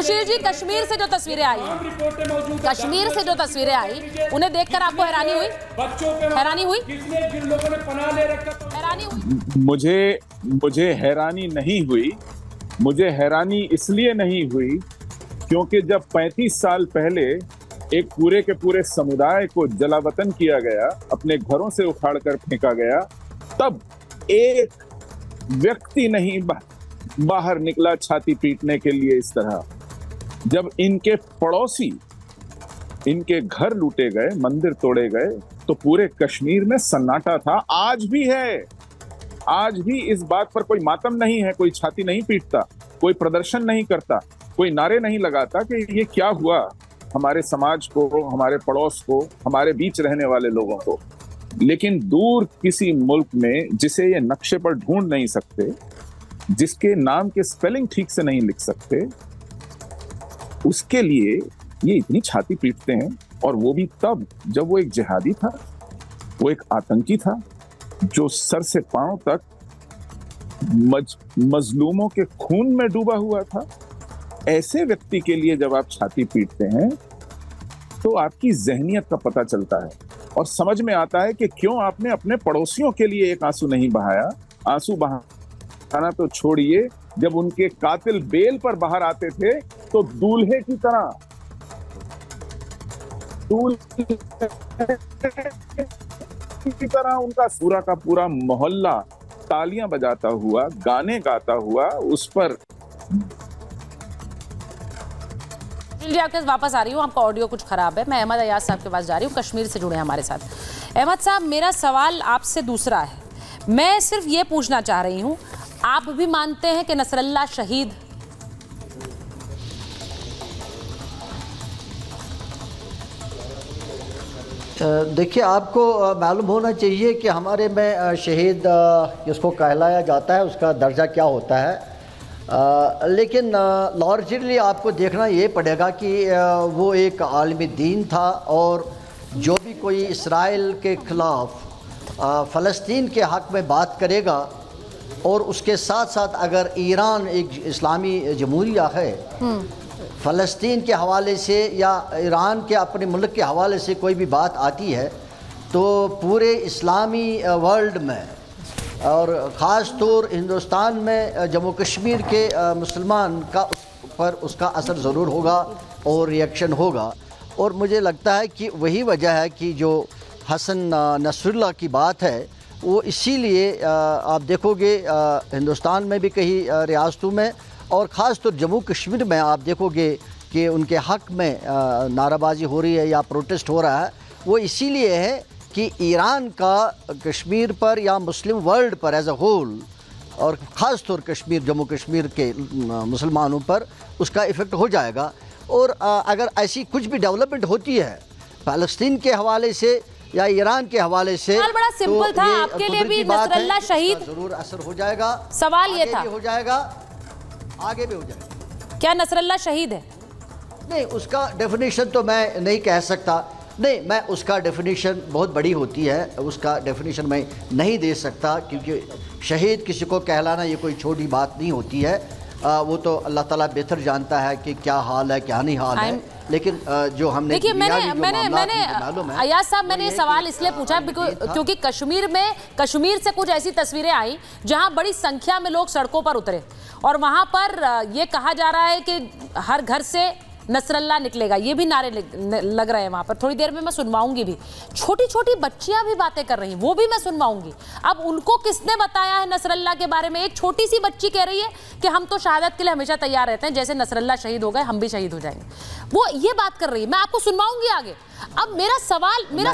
सुशील जी, कश्मीर से जो तस्वीरें आई, कश्मीर से जो तस्वीरें आई, उन्हें देखकर आपको हैरानी हुई? हैरानी हुई? हैरानी हुई? मुझे हैरानी नहीं हुई। मुझे हैरानी इसलिए नहीं हुई क्योंकि जब 35 साल पहले एक पूरे के पूरे समुदाय को जलावतन किया गया, अपने घरों से उखाड़ कर फेंका गया, तब एक व्यक्ति नहीं बाहर निकला छाती पीटने के लिए इस तरह। जब इनके पड़ोसी, इनके घर लूटे गए, मंदिर तोड़े गए, तो पूरे कश्मीर में सन्नाटा था। आज भी है, आज भी इस बात पर कोई मातम नहीं है, कोई छाती नहीं पीटता, कोई प्रदर्शन नहीं करता, कोई नारे नहीं लगाता कि ये क्या हुआ हमारे समाज को, हमारे पड़ोस को, हमारे बीच रहने वाले लोगों को। लेकिन दूर किसी मुल्क में जिसे ये नक्शे पर ढूंढ नहीं सकते, जिसके नाम के स्पेलिंग ठीक से नहीं लिख सकते, उसके लिए ये इतनी छाती पीटते हैं। और वो भी तब जब वो एक जिहादी था, वो एक आतंकी था जो सर से पांव तक मजलूमों के खून में डूबा हुआ था। ऐसे व्यक्ति के लिए जब आप छाती पीटते हैं तो आपकी ज़हनियत का पता चलता है और समझ में आता है कि क्यों आपने अपने पड़ोसियों के लिए एक आंसू नहीं बहाया। आंसू बहाना तो छोड़िए, जब उनके कातिल बेल पर बाहर आते थे तो दूल्हे की तरह उनका पूरा का पूरा मोहल्ला तालियां बजाता हुआ, गाने गाता हुआ उस पर। जी, आपके पास वापस आ रही हूँ, आपका ऑडियो कुछ खराब है। मैं अहमद अयाज साहब के पास जा रही हूँ, कश्मीर से जुड़े हैं हमारे साथ। अहमद साहब, मेरा सवाल आपसे दूसरा है। मैं सिर्फ ये पूछना चाह रही हूँ, आप भी मानते हैं कि नसरल्ला शहीद? देखिए, आपको मालूम होना चाहिए कि हमारे में शहीद जिसको कहलाया जाता है उसका दर्जा क्या होता है। लेकिन लार्जली आपको देखना ये पड़ेगा कि वो एक आलमी दीन था, और जो भी कोई इसराइल के ख़िलाफ़ फ़लस्तीन के हक़ में बात करेगा, और उसके साथ साथ अगर ईरान एक इस्लामी जमहूरिया है, फ़लस्तीन के हवाले से या ईरान के अपने मुल्क के हवाले से कोई भी बात आती है, तो पूरे इस्लामी वर्ल्ड में और ख़ास तौर हिंदुस्तान में जम्मू कश्मीर के मुसलमान का पर उसका असर ज़रूर होगा और रिएक्शन होगा। और मुझे लगता है कि वही वजह है कि जो हसन नसरुल्लाह की बात है, वो इसीलिए आप देखोगे हिंदुस्तान में भी कई रियासतों में और ख़ास तौर जम्मू कश्मीर में आप देखोगे कि उनके हक़ में नाराबाजी हो रही है या प्रोटेस्ट हो रहा है। वो इसीलिए है कि ईरान का कश्मीर पर या मुस्लिम वर्ल्ड पर एज अ होल, और ख़ास तौर कश्मीर, जम्मू कश्मीर के मुसलमानों पर उसका इफ़ेक्ट हो जाएगा। और अगर ऐसी कुछ भी डेवलपमेंट होती है फ़लस्तीन के हवाले से या ईरान के हवाले से, बड़ा सिंपल था आपके लिए भी, नसरल्ला शहीद ज़रूर असर हो जाएगा। सवाल ये था, हो जाएगा, आगे भी हो जाएगा। क्या नसरल्ला शहीद है? नहीं, उसका डेफिनेशन तो मैं नहीं कह सकता। नहीं, मैं उसका डेफिनेशन बहुत बड़ी होती है, उसका डेफिनेशन मैं नहीं दे सकता, क्योंकि शहीद किसी को कहलाना ये कोई छोटी बात नहीं होती है। वो तो अल्लाह ताला बेहतर जानता है कि क्या हाल है, क्या नहीं हाल है। लेकिन जो हमने देखिए, मैंने अयाज साहब, मैंने ये सवाल इसलिए पूछा क्योंकि कश्मीर से कुछ ऐसी तस्वीरें आई जहां बड़ी संख्या में लोग सड़कों पर उतरे और वहां पर ये कहा जा रहा है कि हर घर से नसरल्ला निकलेगा, ये भी नारे लग रहे हैं वहां पर। थोड़ी देर में मैं सुनवाऊंगी भी, छोटी छोटी बच्चियां भी बातें कर रही हैं, वो भी मैं सुनवाऊंगी। अब उनको किसने बताया है नसरल्ला के बारे में? एक छोटी सी बच्ची कह रही है कि हम तो शहादत के लिए हमेशा तैयार रहते हैं, जैसे नसरल्ला शहीद हो गए हम भी शहीद हो जाएंगे। वो ये बात कर रही है, मैं आपको सुनवाऊंगी आगे। अब मेरा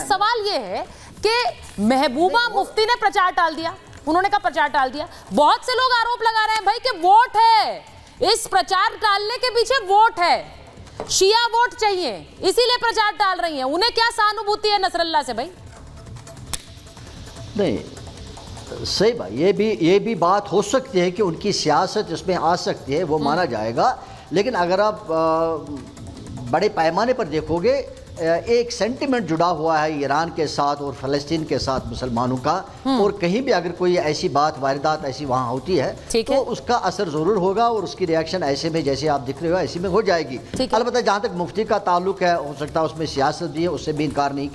सवाल ये है कि महबूबा मुफ्ती ने प्रचार टाल दिया, उन्होंने कहा प्रचार टाल दिया। बहुत से लोग आरोप लगा रहे हैं भाई कि वोट है, इस प्रचार टालने के पीछे वोट है, शिया वोट चाहिए, इसीलिए प्रचार टाल रही हैं। उन्हें क्या सहानुभूति है नसरल्ला से भाई? नहीं, सही बात, ये भी बात हो सकती है कि उनकी सियासत इसमें आ सकती है, वो माना जाएगा। लेकिन अगर आप बड़े पैमाने पर देखोगे एक सेंटिमेंट जुड़ा हुआ है ईरान के साथ और फ़लस्तीन के साथ मुसलमानों का, और कहीं भी अगर कोई ऐसी बात वारदात ऐसी वहाँ होती है तो उसका असर ज़रूर होगा और उसकी रिएक्शन ऐसे में जैसे आप दिख रहे हो ऐसे में हो जाएगी। अलबत्ता जहाँ तक मुफ्ती का ताल्लुक है, हो सकता है उसमें सियासत भी है, उससे भी इनकार नहीं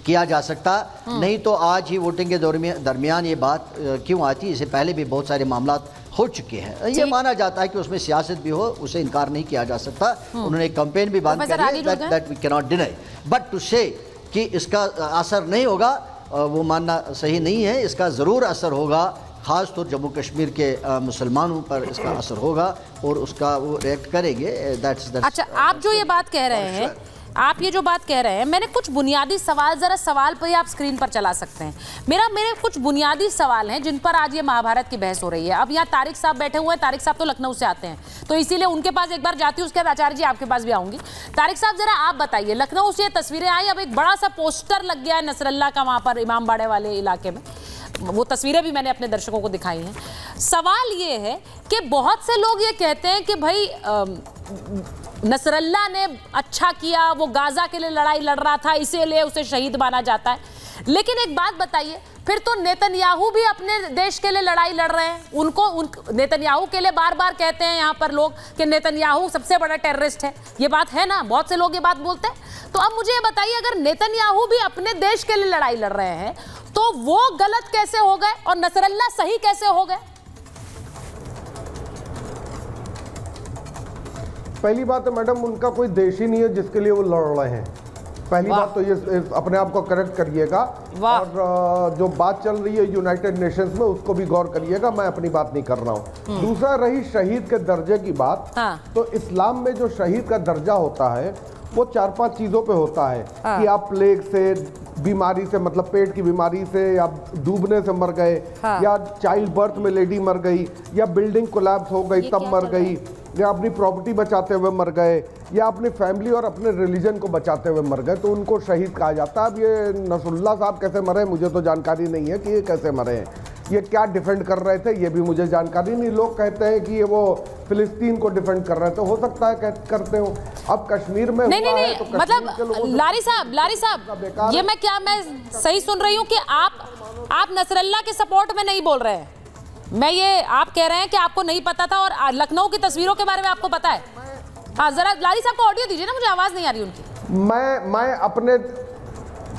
किया जा सकता। नहीं तो आज ही वोटिंग के दरमियान ये बात क्यों आती, इससे पहले भी बहुत सारे मामला हो चुके हैं। ये माना जाता है कि उसमें सियासत भी हो, उसे इनकार नहीं किया जा सकता। उन्होंने एक कैंपेन भी बंद कर दिया, that we cannot deny, but to say कि इसका असर नहीं होगा वो मानना सही नहीं है। इसका ज़रूर असर होगा, ख़ास तौर जम्मू कश्मीर के मुसलमानों पर इसका असर होगा और उसका वो रिएक्ट करेंगे। अच्छा, आप जो ये बात कह रहे हैं, आप ये जो बात कह रहे हैं, मैंने कुछ बुनियादी सवाल, जरा सवाल पर ही आप स्क्रीन पर चला सकते हैं। मेरे कुछ बुनियादी सवाल हैं जिन पर आज ये महाभारत की बहस हो रही है। अब यहाँ तारिक साहब बैठे हुए हैं, तारिक साहब तो लखनऊ से आते हैं, तो इसीलिए उनके पास एक बार जाती हूँ, उसके बाद आचार्य जी आपके पास भी आऊंगी। तारिक साहब जरा आप बताइए, लखनऊ से ये तस्वीरें आई, अब एक बड़ा सा पोस्टर लग गया है नसरल्ला का वहाँ पर इमामबाड़े वाले इलाके में, वो तस्वीरें भी मैंने अपने दर्शकों को दिखाई हैं। सवाल ये है कि बहुत से लोग ये कहते हैं कि भाई नसरल्ला ने अच्छा किया, वो गाजा के लिए लड़ाई लड़ रहा था, इसीलिए उसे शहीद माना जाता है। लेकिन एक बात बताइए, फिर तो नेतन्याहू भी अपने देश के लिए लड़ाई लड़ रहे हैं। नेतन्याहू के लिए बार बार कहते हैं यहाँ पर लोग कि नेतन्याहू सबसे बड़ा टेररिस्ट है। ये बात है ना, बहुत से लोग ये बात बोलते हैं। तो अब मुझे ये बताइए, अगर नेतन्याहू भी अपने देश के लिए लड़ाई लड़ रहे हैं तो वो गलत कैसे हो गए और नसरल्ला सही कैसे हो गए? पहली बात है मैडम, उनका कोई देश ही नहीं है जिसके लिए वो लड़ रहे हैं। पहली बात तो ये अपने आप को करेक्ट करिएगा, और जो बात चल रही है यूनाइटेड नेशंस में उसको भी गौर करिएगा, मैं अपनी बात नहीं कर रहा हूँ। दूसरा रही शहीद के दर्जे की बात, तो इस्लाम में जो शहीद का दर्जा होता है वो 4-5 चीज़ों पे होता है कि आप प्लेग से, बीमारी से, मतलब पेट की बीमारी से, या डूबने से मर गए, या चाइल्ड बर्थ में लेडी मर गई, या बिल्डिंग कोलैप्स हो गई तब मर गई, या अपनी प्रॉपर्टी बचाते हुए मर गए, या अपनी फैमिली और अपने रिलीजन को बचाते हुए मर गए, तो उनको शहीद कहा जाता है। अब ये नसरुल्लाह साहब कैसे मरे मुझे तो जानकारी नहीं है कि ये कैसे मरे हैं, ये क्या डिफेंड कर रहे थे ये भी मुझे जानकारी नहीं। लोग कहते हैं कि ये वो फिलिस्तीन को डिफेंड कर रहे थे, हो सकता है करते हो। अब कश्मीर में नहीं, तो मतलब लारी साहब, ये मैं सही सुन रही हूँ कि आप नसरल्ला के सपोर्ट में नहीं बोल रहे हैं? मैं ये आप कह रहे हैं कि आपको नहीं पता था और लखनऊ की तस्वीरों के बारे में आपको पता है? हाँ, जरा लारी साहब को ऑडियो दीजिए ना, मुझे आवाज नहीं आ रही उनकी। मैं अपने,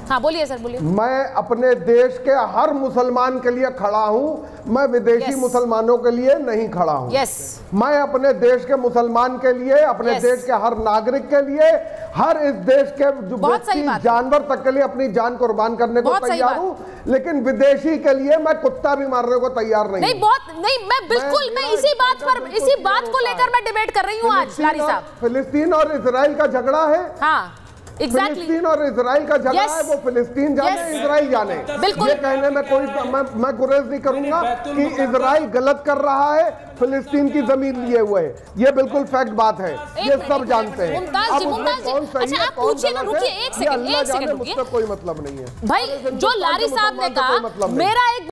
हाँ बोलिए सर, बोलिए। मैं अपने देश के हर मुसलमान के लिए खड़ा हूँ, मैं विदेशी मुसलमानों के लिए नहीं खड़ा हूँ। मैं अपने देश के मुसलमान के लिए, अपने देश के हर नागरिक के लिए, हर इस देश के जो व्यक्ति जानवर तक के लिए अपनी जान कुर्बान करने को तैयार हूँ, लेकिन विदेशी के लिए मैं कुत्ता भी मारने को तैयार नहीं। मैं बिल्कुल, मैं इसी बात को लेकर मैं डिबेट कर रही हूँ आज लारी साहब। फिलिस्तीन और इजराइल का झगड़ा है। हाँ, फिलिस्तीन और इजराइल का झगड़ा है, वो फिलिस्तीन जाने, इजराइल जाने। ये कहने में कोई मैं गुरेज नहीं करूंगा कि इजराइल गलत कर रहा है, फिलिस्तीन की जमीन लिए हुए, ये बिल्कुल फैक्ट बात है, ये सब जानते हैं। अच्छा, आप पूछिए ना, रुकिए एक सेकंड, मुझसे कोई मतलब नहीं है भाई। जो लारी साहब ने कहा, मेरा एक